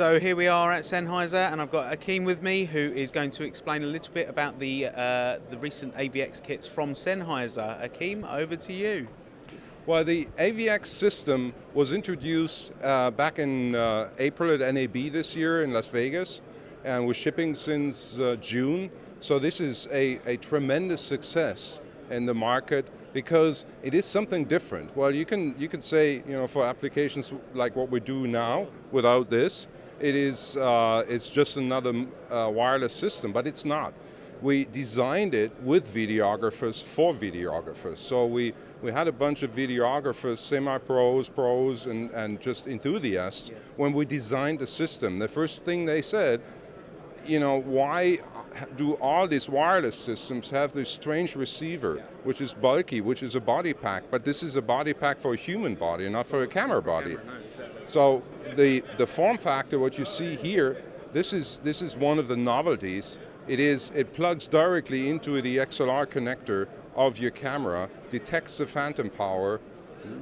So here we are at Sennheiser, and I've got Akeem with me, who is going to explain a little bit about the recent AVX kits from Sennheiser. Akeem, over to you. Well, the AVX system was introduced back in April at NAB this year in Las Vegas, and was shipping since June. So this is a tremendous success in the market because it is something different. Well, you can say, for applications like what we do now, without this, it's just another wireless system, but it's not. We designed it with videographers for videographers. So we had a bunch of videographers, semi-pros, pros, and just enthusiasts when we designed the system. The first thing they said, why do all these wireless systems have this strange receiver, which is bulky, which is a body pack, but this is a body pack for a human body, not for a camera body. So the form factor, what you see here, this is one of the novelties. It plugs directly into the XLR connector of your camera, detects the phantom power.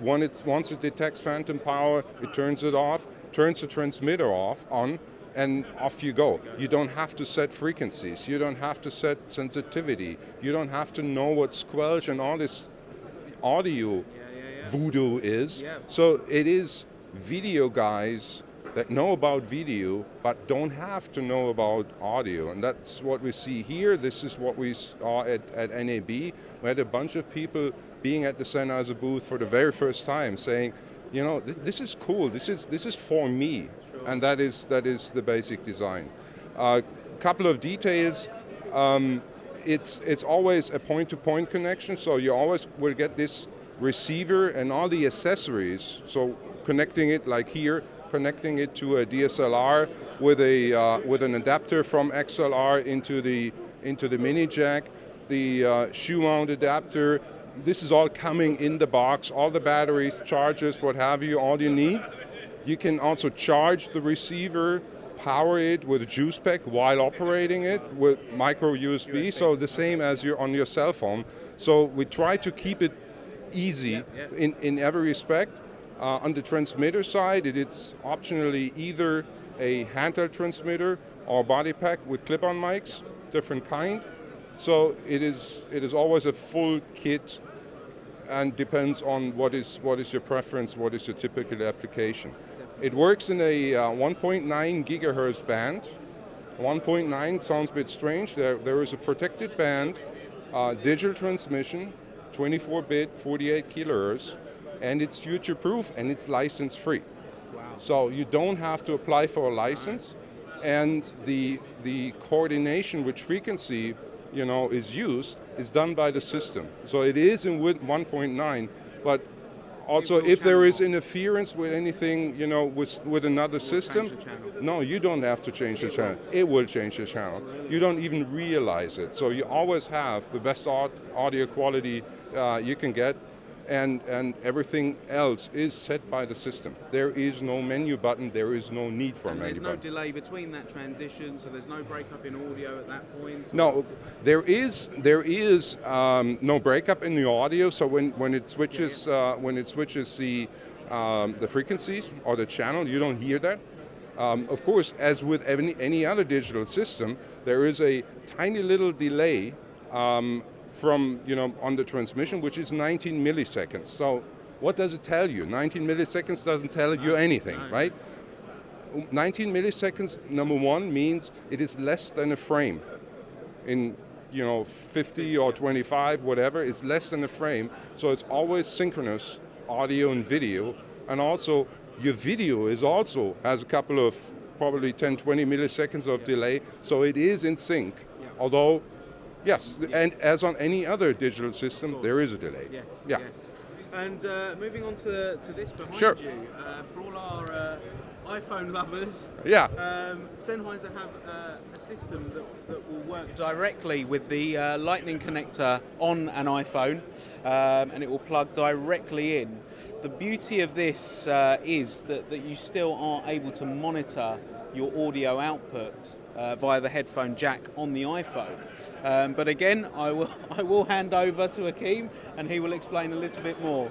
Once it detects phantom power, it turns it off, turns the transmitter on, and off you go. You don't have to set frequencies. You don't have to set sensitivity. You don't have to know what squelch and all this audio voodoo is. So it is video guys that know about video but don't have to know about audio, and that's what we see here. This is what we saw at NAB. We had a bunch of people being at the Sennheiser booth for the very first time saying, this is cool, this is for me, and that is the basic design. Couple of details. It's always a point-to-point connection, so you always will get this receiver and all the accessories, so connecting it like here, connecting it to a DSLR with an adapter from XLR into the mini jack, the shoe mount adapter. This is all coming in the box, all the batteries, chargers, what have you, all you need. You can also charge the receiver, power it with a juice pack while operating it with micro USB, so the same as you're on your cell phone. So we try to keep it easy in every respect. On the transmitter side, it's optionally either a handheld transmitter or body pack with clip-on mics, different kind. So it is always a full kit, and depends on what is your preference, what is your typical application. It works in a 1.9 gigahertz band. 1.9 sounds a bit strange. There is a protected band, digital transmission, 24-bit, 48 kilohertz, and it's future-proof and it's license-free. Wow. So you don't have to apply for a license, and the coordination which frequency is used is done by the system. So it is in 1.9, but also if there is interference with anything, with another system, no, you don't have to change the channel. It will change the channel. You don't even realize it. So you always have the best audio quality you can get, and everything else is set by the system. There is no menu button, there is no need for a menu button. There's no delay between that transition, so there's no breakup in audio at that point? No, there is no breakup in the audio, so when it switches the frequencies or the channel, you don't hear that. Of course, as with any other digital system, there is a tiny little delay from on the transmission, which is 19 milliseconds. So what does it tell you? 19 milliseconds doesn't tell you anything, right? 19 milliseconds, number one, means it is less than a frame. In 50 or 25, whatever, it's less than a frame. So it's always synchronous audio and video, and also your video has a couple of probably 10-20 milliseconds of delay, so it is in sync. Although, yes, and as on any other digital system, there is a delay. Yes. Yeah. Yes. And moving on to this behind Sure. you, for all our iPhone lovers, Sennheiser have a system that will work directly with the lightning connector on an iPhone, and it will plug directly in. The beauty of this is that you still are able to monitor your audio output via the headphone jack on the iPhone. But again, I will hand over to Akeem, and he will explain a little bit more.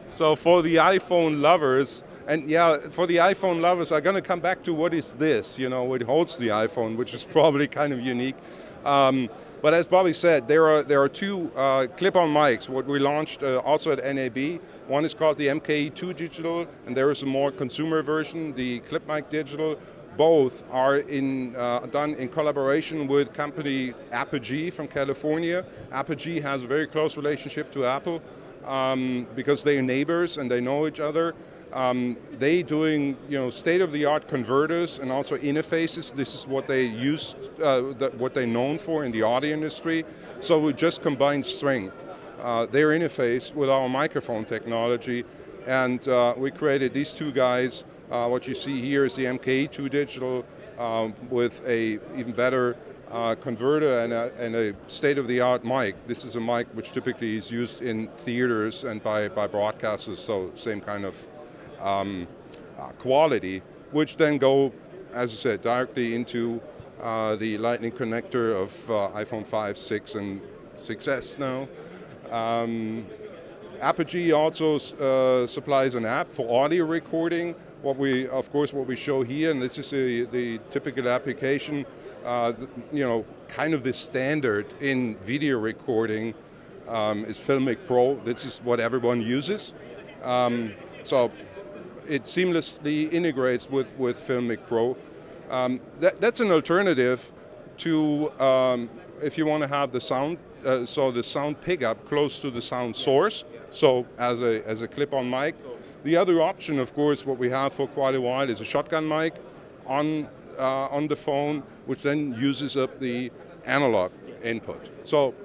So for the iPhone lovers, and yeah, for the iPhone lovers, I'm going to come back to what is this, what holds the iPhone, which is probably kind of unique. But as Bobby said, there are two clip-on mics, what we launched also at NAB. One is called the MKE2 Digital, and there is a more consumer version, the Clip Mic Digital. Both are done in collaboration with company Apogee from California. Apogee has a very close relationship to Apple because they're neighbors and they know each other. They doing state-of-the-art converters and also interfaces. This is what they use, what they're known for in the audio industry. So we just combined strength, their interface with our microphone technology, and we created these two guys. What you see here is the MKE2 Digital with a even better converter and a state-of-the-art mic. This is a mic which typically is used in theaters and by broadcasters, so same kind of quality, which then go, as I said, directly into the Lightning connector of iPhone 5, 6, and 6S now. Apogee also supplies an app for audio recording. What we show here, and this is the typical application, kind of the standard in video recording is Filmic Pro. This is what everyone uses. So it seamlessly integrates with Filmic Pro. That's an alternative to if you want to have the sound, so the sound pickup close to the sound source. So as a clip-on mic. The other option, of course, what we have for quite a while is a shotgun mic on the phone, which then uses up the analog input. So,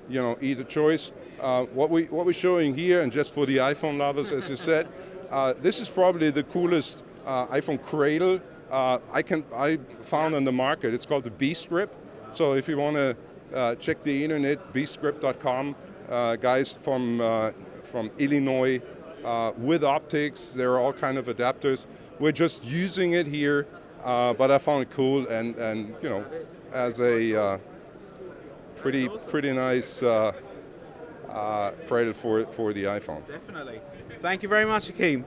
either choice. What we're showing here, and just for the iPhone lovers, as you said, this is probably the coolest iPhone cradle I found on the market. It's called the B-Strip. So if you want to check the internet, bstrip.com, guys from Illinois. With optics, there are all kind of adapters. We're just using it here, but I found it cool and as a pretty nice cradle for the iPhone. Definitely. Thank you very much, Akeem.